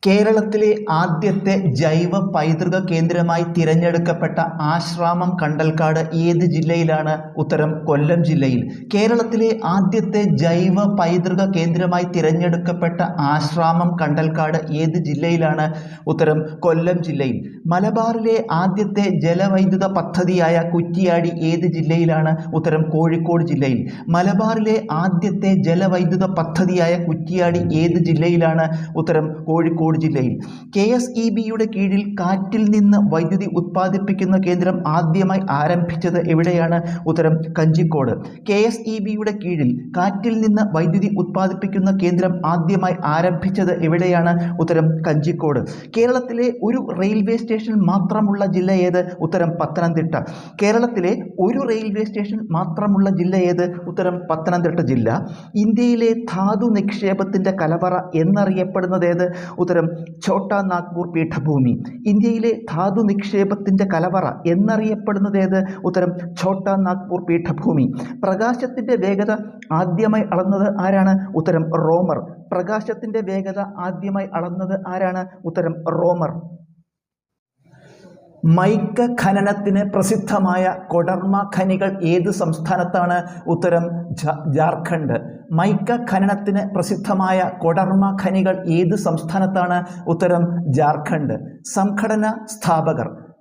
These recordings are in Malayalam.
കേരളത്തിലെ ആദ്യത്തെ ജൈവ പൈതൃക കേന്ദ്രമായി തിരഞ്ഞെടുക്കപ്പെട്ട ആശ്രാമം കണ്ടൽക്കാട് ഏത് ജില്ലയിലാണ്? ഉത്തരം കൊല്ലം ജില്ലയിൽ. കേരളത്തിലെ ആദ്യത്തെ ജൈവ പൈതൃക കേന്ദ്രമായി തിരഞ്ഞെടുക്കപ്പെട്ട ആശ്രാമം കണ്ടൽക്കാട് ഏത് ജില്ലയിലാണ്? ഉത്തരം കൊല്ലം ജില്ലയിൽ. മലബാറിലെ ആദ്യത്തെ ജലവൈദ്യുത പദ്ധതിയായ കുറ്റിയാടി ഏത് ജില്ലയിലാണ്? ഉത്തരം കോഴിക്കോട് ജില്ലയിൽ. മലബാറിലെ ആദ്യത്തെ ജലവൈദ്യുത പദ്ധതിയായ കുറ്റിയാടി ഏത് ജില്ലയിലാണ്? ഉത്തരം കോഴിക്കോട് ജില്ലയിൽ. KSEBയുടെ കീഴിൽ കാറ്റിൽ നിന്ന് വൈദ്യുതി ഉത്പാദിപ്പിക്കുന്ന കേന്ദ്രം ആദ്യമായി ആരംഭിച്ചത് എവിടെയാണ്? ഉത്തരം കഞ്ചിക്കോട്. KSEBയുടെ കീഴിൽ കാറ്റിൽ നിന്ന് വൈദ്യുതി ഉത്പാദിപ്പിക്കുന്ന കേന്ദ്രം ആദ്യമായി ആരംഭിച്ചത് എവിടെയാണ്? ഉത്തരം കഞ്ചിക്കോട്. കേരളത്തിലെ ഒരു റെയിൽവേ സ്റ്റേഷൻ മാത്രമുള്ള ജില്ല ഏത്? ഉത്തരം പത്തനംതിട്ട. കേരളത്തിലെ ഒരു റെയിൽവേ സ്റ്റേഷൻ മാത്രമുള്ള ജില്ല ഏത്? ഉത്തരം പത്തനംതിട്ട ജില്ല. ഇന്ത്യയിലെ ധാതു നിക്ഷേപത്തിന്റെ കലവറ എന്നറിയപ്പെടുന്നത് ഏത്? ഉത്തരം ഛോട്ടാ നാഗ്പൂർ പീഠഭൂമി. ഇന്ത്യയിലെ ധാതു നിക്ഷേപത്തിന്റെ കലവറ എന്നറിയപ്പെടുന്നത് ഏത്? ഉത്തരം ഛോട്ടാ നാഗ്പൂർ പീഠഭൂമി. പ്രകാശത്തിന്റെ വേഗത ആദ്യമായി അളന്നത് ആരാണ്? ഉത്തരം റോമർ. പ്രകാശത്തിന്റെ വേഗത ആദ്യമായി അളന്നത് ആരാണ്? ഉത്തരം റോമർ. മൈക്ക ഖനനത്തിന് പ്രസിദ്ധമായ കൊഡർമ ഖനികൾ ഏത് സംസ്ഥാനത്താണ്? ഉത്തരം ജാർഖണ്ഡ്. മൈക്ക ഖനനത്തിന് പ്രസിദ്ധമായ കൊഡർമ ഖനികൾ ഏത് സംസ്ഥാനത്താണ്? ഉത്തരം ജാർഖണ്ഡ്.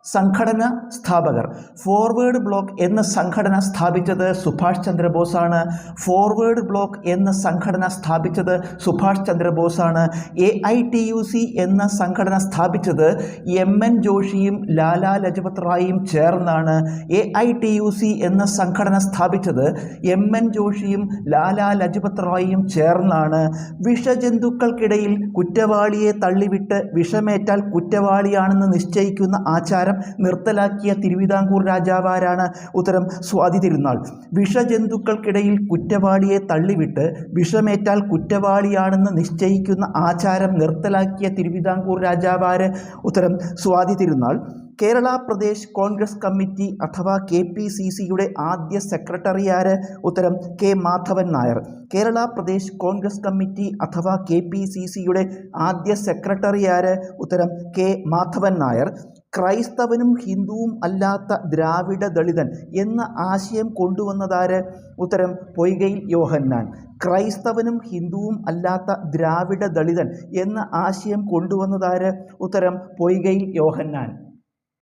സംഘടന സ്ഥാപകർ. ഫോർവേഡ് ബ്ലോക്ക് എന്ന സംഘടന സ്ഥാപിച്ചത് സുഭാഷ് ചന്ദ്രബോസാണ്. ഫോർവേഡ് ബ്ലോക്ക് എന്ന സംഘടന സ്ഥാപിച്ചത് സുഭാഷ് ചന്ദ്രബോസാണ്. AITUC എന്ന സംഘടന സ്ഥാപിച്ചത് MN ജോഷിയും ലാലാ ലജപത് റായിയും ചേർന്നാണ്. AITUC എന്ന സംഘടന സ്ഥാപിച്ചത് MN ജോഷിയും ലാലാ ലജപത് റായിയും ചേർന്നാണ്. വിഷജന്തുക്കൾക്കിടയിൽ കുറ്റവാളിയെ തള്ളിവിട്ട് വിഷമേറ്റാൽ കുറ്റവാളിയാണെന്ന് നിശ്ചയിക്കുന്ന ആചാരം നിർത്തലാക്കിയ തിരുവിതാംകൂർ രാജാവാരാണ്? ഉത്തരം സ്വാതി തിരുനാൾ. വിഷജന്തുക്കൾക്കിടയിൽ കുറ്റവാളിയെ തള്ളിവിട്ട് വിഷമേറ്റാൽ കുറ്റവാളിയാണെന്ന് നിശ്ചയിക്കുന്ന ആചാരം നിർത്തലാക്കിയ തിരുവിതാംകൂർ രാജാവാര്? ഉത്തരം സ്വാതി തിരുനാൾ. കേരള പ്രദേശ് കോൺഗ്രസ് കമ്മിറ്റി അഥവാ KPCCയുടെ ആദ്യ സെക്രട്ടറി ആര്? ഉത്തരം K മാധവൻ നായർ. കേരള പ്രദേശ് കോൺഗ്രസ് കമ്മിറ്റി അഥവാ KPCCയുടെ ആദ്യ സെക്രട്ടറി ആര്? ഉത്തരം K മാധവൻ നായർ. ക്രൈസ്തവനും ഹിന്ദുവും അല്ലാത്ത ദ്രാവിഡ ദളിതൻ എന്ന ആശയം കൊണ്ടുവന്നതാര്? ഉത്തരം പൊയ്കയിൽ യോഹന്നാൻ. ക്രൈസ്തവനും ഹിന്ദുവും അല്ലാത്ത ദ്രാവിഡ ദളിതൻ എന്ന ആശയം കൊണ്ടുവന്നതാര്? ഉത്തരം പൊയ്കയിൽ യോഹന്നാൻ.